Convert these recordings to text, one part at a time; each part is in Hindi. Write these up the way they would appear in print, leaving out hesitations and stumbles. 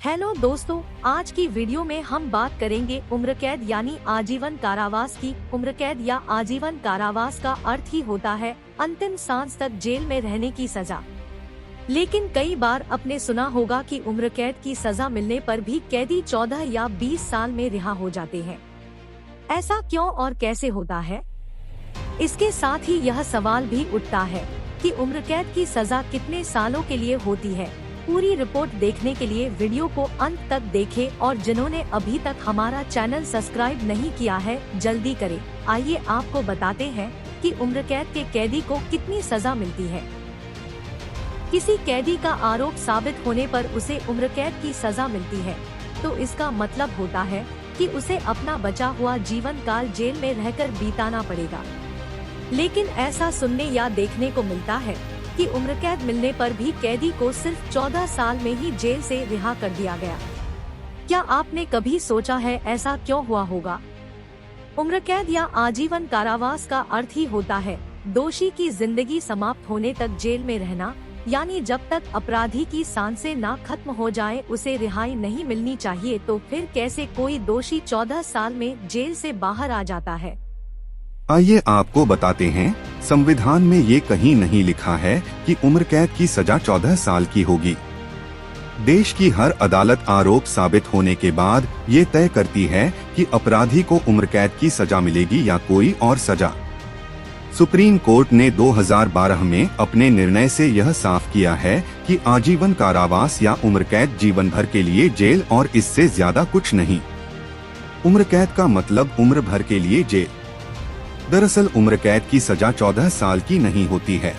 हेलो दोस्तों, आज की वीडियो में हम बात करेंगे उम्र कैद यानी आजीवन कारावास की। उम्र कैद या आजीवन कारावास का अर्थ ही होता है अंतिम सांस तक जेल में रहने की सजा। लेकिन कई बार आपने सुना होगा कि उम्र कैद की सजा मिलने पर भी कैदी 14 या 20 साल में रिहा हो जाते हैं। ऐसा क्यों और कैसे होता है? इसके साथ ही यह सवाल भी उठता है कि उम्र कैद की सजा कितने सालों के लिए होती है। पूरी रिपोर्ट देखने के लिए वीडियो को अंत तक देखें और जिन्होंने अभी तक हमारा चैनल सब्सक्राइब नहीं किया है जल्दी करें। आइए आपको बताते हैं कि उम्र कैद के कैदी को कितनी सजा मिलती है। किसी कैदी का आरोप साबित होने पर उसे उम्र कैद की सजा मिलती है तो इसका मतलब होता है कि उसे अपना बचा हुआ जीवन काल जेल में रहकर बिताना पड़ेगा। लेकिन ऐसा सुनने या देखने को मिलता है कि उम्र कैद मिलने पर भी कैदी को सिर्फ 14 साल में ही जेल से रिहा कर दिया गया। क्या आपने कभी सोचा है ऐसा क्यों हुआ होगा? उम्र कैद या आजीवन कारावास का अर्थ ही होता है दोषी की जिंदगी समाप्त होने तक जेल में रहना, यानी जब तक अपराधी की सांसें ना खत्म हो जाए उसे रिहाई नहीं मिलनी चाहिए। तो फिर कैसे कोई दोषी 14 साल में जेल से बाहर आ जाता है? आइए आपको बताते हैं। संविधान में ये कहीं नहीं लिखा है कि उम्र कैद की सजा 14 साल की होगी। देश की हर अदालत आरोप साबित होने के बाद ये तय करती है कि अपराधी को उम्र कैद की सजा मिलेगी या कोई और सजा। सुप्रीम कोर्ट ने 2012 में अपने निर्णय से यह साफ किया है कि आजीवन कारावास या उम्र कैद जीवन भर के लिए जेल और इससे ज्यादा कुछ नहीं। उम्र कैद का मतलब उम्र भर के लिए जेल। दरअसल उम्र कैद की सजा 14 साल की नहीं होती है।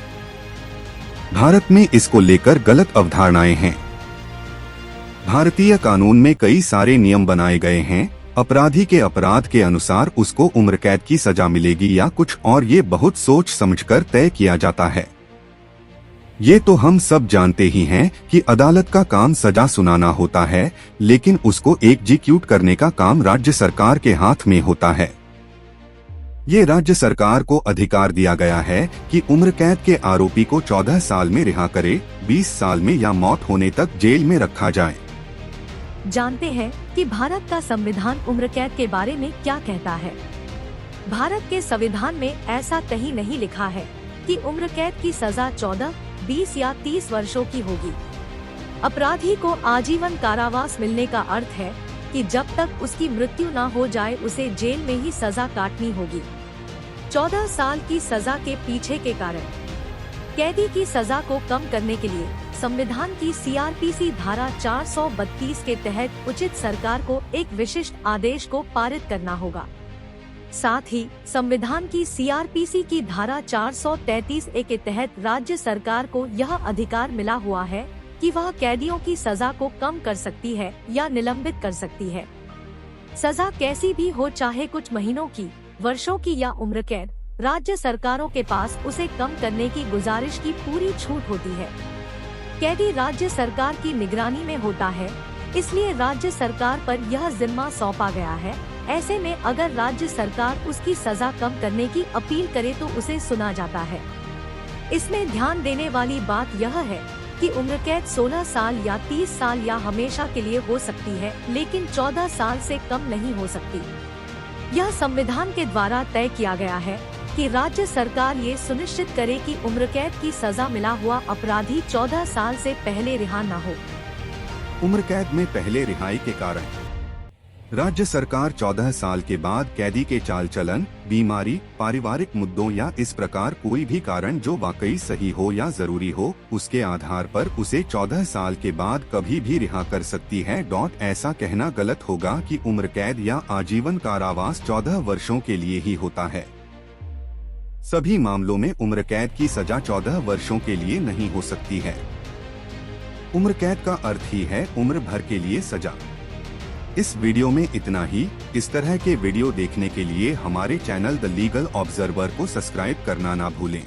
भारत में इसको लेकर गलत अवधारणाएं हैं। भारतीय कानून में कई सारे नियम बनाए गए हैं। अपराधी के अपराध के अनुसार उसको उम्र कैद की सजा मिलेगी या कुछ और, ये बहुत सोच समझकर तय किया जाता है। ये तो हम सब जानते ही हैं कि अदालत का काम सजा सुनाना होता है, लेकिन उसको एग्जीक्यूट करने का काम राज्य सरकार के हाथ में होता है। ये राज्य सरकार को अधिकार दिया गया है कि उम्र कैद के आरोपी को 14 साल में रिहा करे, 20 साल में या मौत होने तक जेल में रखा जाए। जानते हैं कि भारत का संविधान उम्र कैद के बारे में क्या कहता है। भारत के संविधान में ऐसा कहीं नहीं लिखा है कि उम्र कैद की सजा 14, 20 या 30 वर्षों की होगी। अपराधी को आजीवन कारावास मिलने का अर्थ है कि जब तक उसकी मृत्यु न हो जाए उसे जेल में ही सजा काटनी होगी। 14 साल की सजा के पीछे के कारण। कैदी की सजा को कम करने के लिए संविधान की CRPC धारा 432 के तहत उचित सरकार को एक विशिष्ट आदेश को पारित करना होगा। साथ ही संविधान की CRPC की धारा 433A के तहत राज्य सरकार को यह अधिकार मिला हुआ है कि वह कैदियों की सजा को कम कर सकती है या निलंबित कर सकती है। सजा कैसी भी हो, चाहे कुछ महीनों की, वर्षों की या उम्र कैद, राज्य सरकारों के पास उसे कम करने की गुजारिश की पूरी छूट होती है। कैदी राज्य सरकार की निगरानी में होता है, इसलिए राज्य सरकार पर यह जिम्मा सौंपा गया है। ऐसे में अगर राज्य सरकार उसकी सजा कम करने की अपील करे तो उसे सुना जाता है। इसमें ध्यान देने वाली बात यह है कि उम्र कैद 16 साल या 30 साल या हमेशा के लिए हो सकती है, लेकिन 14 साल से कम नहीं हो सकती। यह संविधान के द्वारा तय किया गया है कि राज्य सरकार ये सुनिश्चित करे कि उम्र कैद की सजा मिला हुआ अपराधी 14 साल से पहले रिहा न हो। उम्र कैद में पहले रिहाई के कारण। राज्य सरकार 14 साल के बाद कैदी के चाल चलन, बीमारी, पारिवारिक मुद्दों या इस प्रकार कोई भी कारण जो वाकई सही हो या जरूरी हो, उसके आधार पर उसे 14 साल के बाद कभी भी रिहा कर सकती है। ऐसा कहना गलत होगा कि उम्र कैद या आजीवन कारावास 14 वर्षों के लिए ही होता है। सभी मामलों में उम्र कैद की सजा 14 वर्षों के लिए नहीं हो सकती है। उम्र कैद का अर्थ ही है उम्र भर के लिए सजा। इस वीडियो में इतना ही। इस तरह के वीडियो देखने के लिए हमारे चैनल द लीगल ऑब्जर्वर को सब्सक्राइब करना ना भूलें।